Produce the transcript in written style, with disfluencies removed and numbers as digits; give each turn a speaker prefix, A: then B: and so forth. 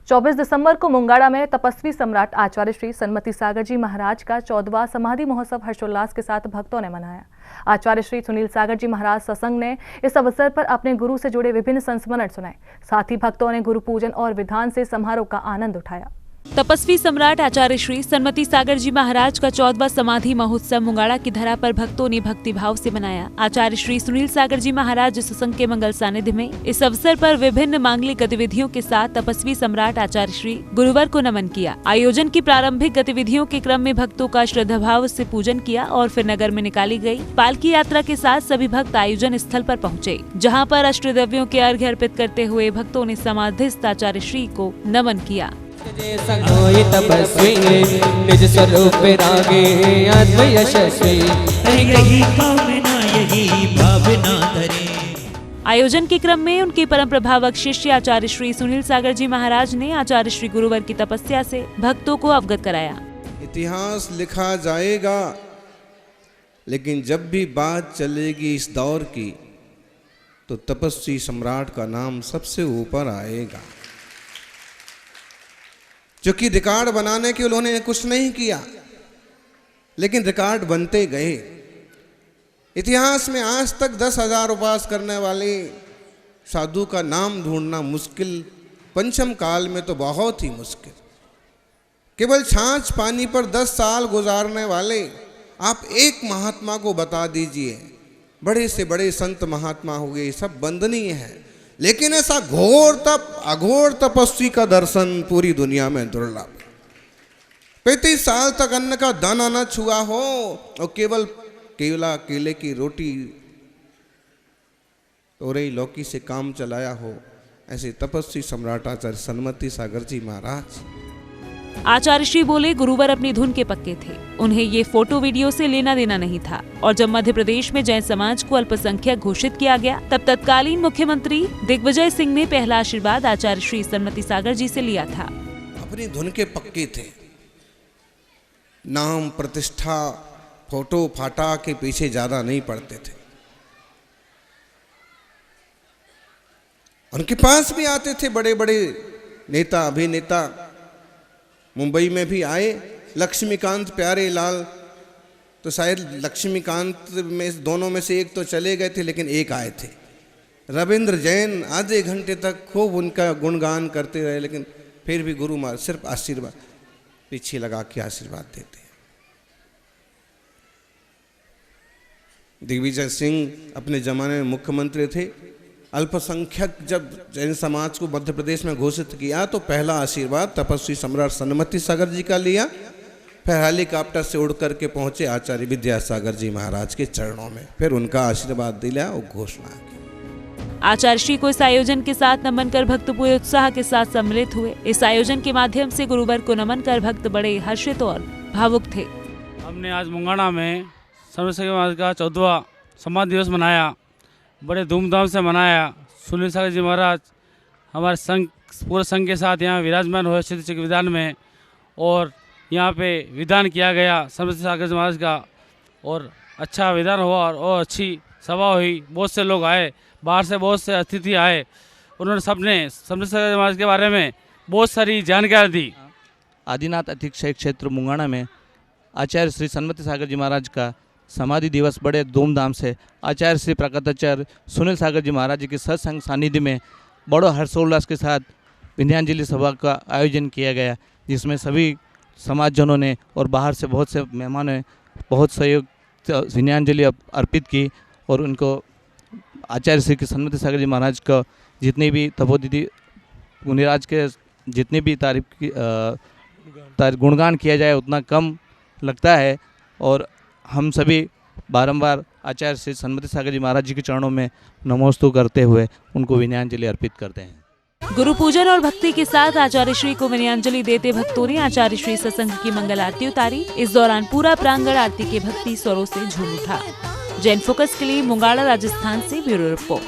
A: 24 दिसंबर को मुंगाड़ा में तपस्वी सम्राट आचार्य श्री सन्मति सागर जी महाराज का 14वां समाधि महोत्सव हर्षोल्लास के साथ भक्तों ने मनाया। आचार्य श्री सुनील सागर जी महाराज सत्संग ने इस अवसर पर अपने गुरु से जुड़े विभिन्न संस्मरण सुनाए। साथ ही भक्तों ने गुरु पूजन और विधान से समारोह का आनंद उठाया।
B: तपस्वी सम्राट आचार्य श्री सन्मति सागर जी महाराज का 14वां समाधि महोत्सव मुंगाड़ा की धरा पर भक्तों ने भक्ति भाव से मनाया। आचार्य श्री सुनील सागर जी महाराज सत्संग के मंगल सानिध्य में इस अवसर पर विभिन्न मांगलिक गतिविधियों के साथ तपस्वी सम्राट आचार्य श्री गुरुवर को नमन किया। आयोजन की प्रारंभिक गतिविधियों के क्रम में भक्तों का श्रद्धा भाव से पूजन किया और फिर नगर में निकाली गयी पालकी यात्रा के साथ सभी भक्त आयोजन स्थल पर पहुँचे, जहाँ पर अष्टद्रव्यों के अर्घ्य अर्पित करते हुए भक्तों ने समाधिस्थ आचार्य श्री को नमन किया।
C: तपस्वी निज स्वरूप रागे आत्म यशस्वी
B: आयोजन के क्रम में उनके परम प्रभावक शिष्य आचार्य श्री सुनील सागर जी महाराज ने आचार्य श्री गुरुवर की तपस्या से भक्तों को अवगत कराया।
D: इतिहास लिखा जाएगा, लेकिन जब भी बात चलेगी इस दौर की तो तपस्वी सम्राट का नाम सबसे ऊपर आएगा। जो कि रिकॉर्ड बनाने के उन्होंने कुछ नहीं किया, लेकिन रिकॉर्ड बनते गए। इतिहास में आज तक 10,000 उपास करने वाले साधु का नाम ढूंढना मुश्किल, पंचम काल में तो बहुत ही मुश्किल। केवल छाछ पानी पर 10 साल गुजारने वाले आप एक महात्मा को बता दीजिए। बड़े से बड़े संत महात्मा हो गए, सब वंदनीय है, लेकिन ऐसा अघोर तपस्वी का दर्शन पूरी दुनिया में दुर्लभ। 35 साल तक अन्न का दाना न छुआ हो और केवल केले की रोटी तोरई लौकी से काम चलाया हो, ऐसे तपस्वी सम्राट आचार्य सन्मति सागर जी महाराज।
B: आचार्य श्री बोले, गुरुवर अपनी धुन के पक्के थे, उन्हें ये फोटो वीडियो से लेना देना नहीं था। और जब मध्य प्रदेश में जैन समाज को अल्पसंख्यक घोषित किया गया, तब तत्कालीन मुख्यमंत्री दिग्विजय सिंह ने पहला आशीर्वाद आचार्य श्री सन्मति सागर जी से लिया था।
D: अपनी धुन के पक्के थे, नाम प्रतिष्ठा फोटो फाटा के पीछे ज्यादा नहीं पड़ते थे। उनके पास भी आते थे बड़े बड़े नेता अभिनेता। मुंबई में भी आए लक्ष्मीकांत प्यारे लाल, तो शायद लक्ष्मीकांत में दोनों में से एक तो चले गए थे, लेकिन एक आए थे। रविंद्र जैन आधे घंटे तक खूब उनका गुणगान करते रहे, लेकिन फिर भी गुरु महाराज सिर्फ आशीर्वाद पीछे लगा के आशीर्वाद देते हैं। दिग्विजय सिंह अपने जमाने में मुख्यमंत्री थे। अल्पसंख्यक जब जैन समाज को मध्य प्रदेश में घोषित किया तो पहला आशीर्वाद तपस्वी सम्राट सन्मति सागर जी का लिया। फिर हेलीकॉप्टर से उड़ करके पहुंचे आचार्य विद्यासागर जी महाराज के चरणों में, फिर उनका आशीर्वाद दिया और घोषणा की।
B: आचार्य श्री को इस आयोजन के साथ नमन कर भक्त पूरे उत्साह के साथ सम्मिलित हुए। इस आयोजन के माध्यम से गुरुवर को नमन कर भक्त बड़े हर्षित और भावुक थे।
E: हमने आज मुंगाड़ा में सन्मति सागर महाराज का 14वां समाधि दिवस मनाया, बड़े धूमधाम से मनाया। सुनील सागर जी महाराज हमारे संघ पूरे संघ के साथ यहाँ विराजमान हुए क्षेत्र के विधान में, और यहाँ पे विधान किया गया सन्मति सागर जी महाराज का, और अच्छा विधान हुआ और अच्छी सभा हुई। बहुत से लोग आए, बाहर से बहुत से अतिथि आए, उन्होंने सबने सन्मति सागर जी महाराज के बारे में बहुत सारी जानकारी दी।
F: आदिनाथ अतिशय क्षेत्र मुंगाड़ा में आचार्य श्री सन्मति सागर जी महाराज का समाधि दिवस बड़े धूमधाम से आचार्य श्री प्रकटाचार्य सुनील सागर जी महाराज जी के सत्संग सानिध्य में बड़ो हर्षोल्लास के साथ विद्यांजलि सभा का आयोजन किया गया, जिसमें सभी समाजजनों ने और बाहर से बहुत से मेहमानों ने बहुत सहयोग विद्यांजलि अर्पित की। और उनको आचार्य श्री सन्मति सागर जी महाराज का जितनी भी तपोदिति मुनिराज के जितनी भी तारीफ की गुणगान किया जाए उतना कम लगता है। और हम सभी बारंबार आचार्य श्री सन्मति सागर जी महाराज जी के चरणों में नमोस्तु करते हुए उनको विनयाञ्जलि अर्पित करते हैं।
B: गुरु पूजन और भक्ति के साथ आचार्य श्री को विनयाञ्जलि देते भक्तों ने आचार्य श्री सत्संग की मंगल आरती उतारी। इस दौरान पूरा प्रांगण आरती के भक्ति स्वरों से झूम उठा। जैन फोकस के लिए मुंगाड़ा राजस्थान से ब्यूरो रिपोर्ट।